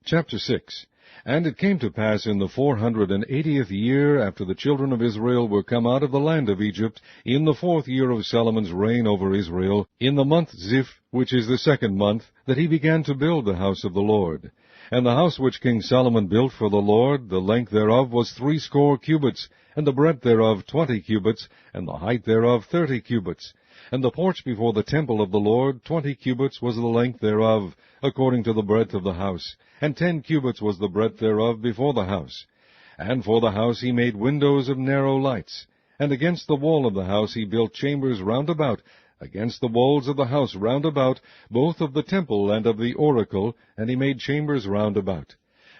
Chapter 6. And it came to pass in the 480th year after the children of Israel were come out of the land of Egypt, in the 4th year of Solomon's reign over Israel, in the month Ziph, which is the 2nd month, that he began to build the house of the Lord. And the house which King Solomon built for the Lord, the length thereof was 60 cubits, and the breadth thereof 20 cubits, and the height thereof 30 cubits. And the porch before the temple of the Lord, 20 cubits was the length thereof, according to the breadth of the house, and 10 cubits was the breadth thereof before the house. And for the house he made windows of narrow lights. And against the wall of the house he built chambers round about, against the walls of the house round about, both of the temple and of the oracle, and he made chambers round about.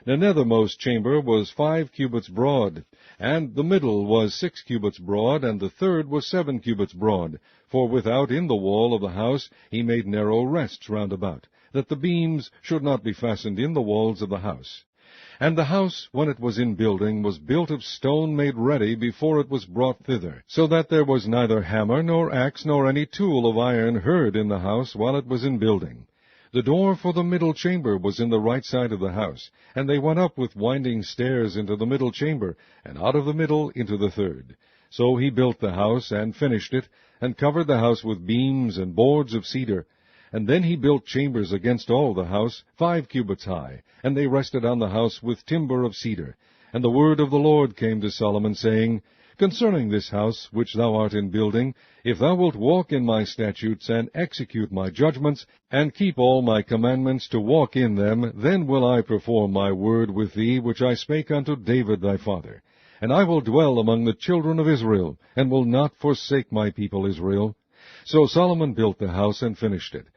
The nethermost chamber was 5 cubits broad, and the middle was 6 cubits broad, and the third was 7 cubits broad. For without in the wall of the house he made narrow rests round about, that the beams should not be fastened in the walls of the house. And the house, when it was in building, was built of stone made ready before it was brought thither, so that there was neither hammer nor axe nor any tool of iron heard in the house while it was in building. The door for the middle chamber was in the right side of the house, and they went up with winding stairs into the middle chamber, and out of the middle into the third. So he built the house, and finished it, and covered the house with beams and boards of cedar. And then he built chambers against all the house, 5 cubits high, and they rested on the house with timber of cedar. And the word of the Lord came to Solomon, saying, Concerning this house which thou art in building, if thou wilt walk in my statutes, and execute my judgments, and keep all my commandments to walk in them, then will I perform my word with thee, which I spake unto David thy father. And I will dwell among the children of Israel, and will not forsake my people Israel. So Solomon built the house, and finished it.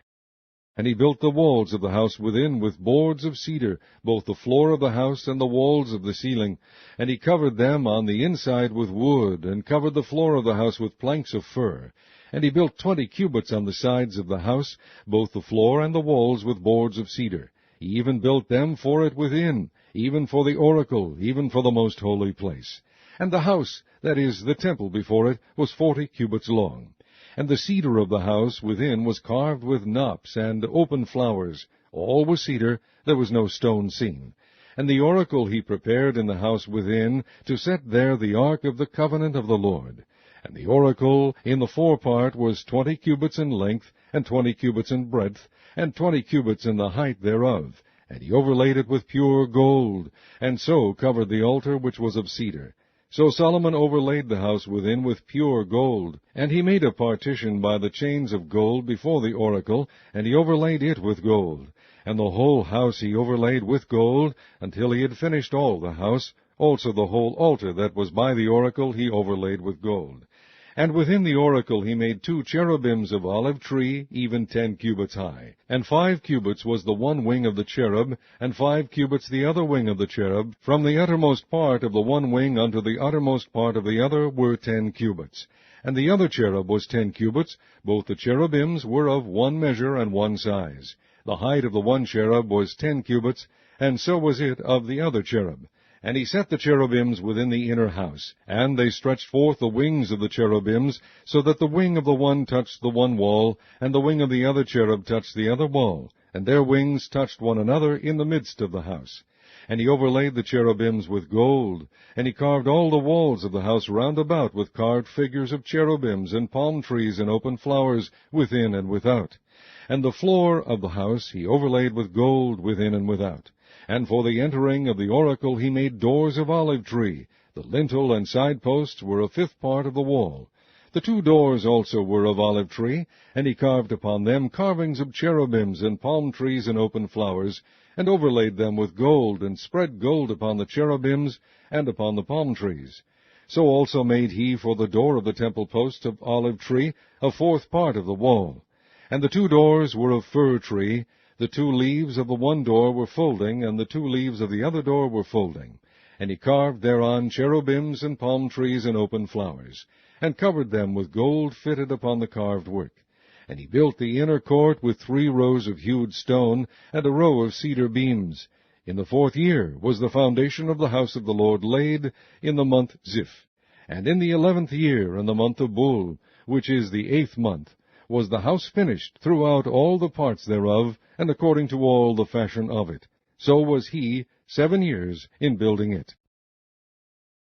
And he built the walls of the house within with boards of cedar, both the floor of the house and the walls of the ceiling. And he covered them on the inside with wood, and covered the floor of the house with planks of fir. And he built 20 cubits on the sides of the house, both the floor and the walls with boards of cedar. He even built them for it within, even for the oracle, even for the most holy place. And the house, that is, the temple before it, was 40 cubits long. And the cedar of the house within was carved with knops and open flowers. All was cedar, there was no stone seen. And the oracle he prepared in the house within, to set there the ark of the covenant of the Lord. And the oracle in the forepart was 20 cubits in length, and 20 cubits in breadth, and 20 cubits in the height thereof. And he overlaid it with pure gold, and so covered the altar which was of cedar. So Solomon overlaid the house within with pure gold, and he made a partition by the chains of gold before the oracle, and he overlaid it with gold. And the whole house he overlaid with gold, until he had finished all the house. Also the whole altar that was by the oracle he overlaid with gold. And within the oracle he made 2 cherubims of olive tree, even 10 cubits high. And 5 cubits was the one wing of the cherub, and 5 cubits the other wing of the cherub. From the uttermost part of the one wing unto the uttermost part of the other were 10 cubits. And the other cherub was 10 cubits. Both the cherubims were of one measure and one size. The height of the one cherub was 10 cubits, and so was it of the other cherub. And he set the cherubims within the inner house, and they stretched forth the wings of the cherubims, so that the wing of the one touched the one wall, and the wing of the other cherub touched the other wall, and their wings touched one another in the midst of the house. And he overlaid the cherubims with gold, and he carved all the walls of the house round about with carved figures of cherubims, and palm trees, and open flowers, within and without. And the floor of the house he overlaid with gold within and without. And for the entering of the oracle he made doors of olive tree. The lintel and side posts were a 5th part of the wall. The 2 doors also were of olive tree, and he carved upon them carvings of cherubims and palm trees and open flowers, and overlaid them with gold, and spread gold upon the cherubims and upon the palm trees. So also made he for the door of the temple posts of olive tree a 4th part of the wall. And the 2 doors were of fir tree. The 2 leaves of the one door were folding, and the 2 leaves of the other door were folding. And he carved thereon cherubims and palm trees and open flowers, and covered them with gold fitted upon the carved work. And he built the inner court with 3 rows of hewed stone, and a row of cedar beams. In the 4th year was the foundation of the house of the Lord laid, in the month Ziph. And in the 11th year, in the month of Bul, which is the 8th month, was the house finished throughout all the parts thereof, and according to all the fashion of it. so was he 7 years in building it.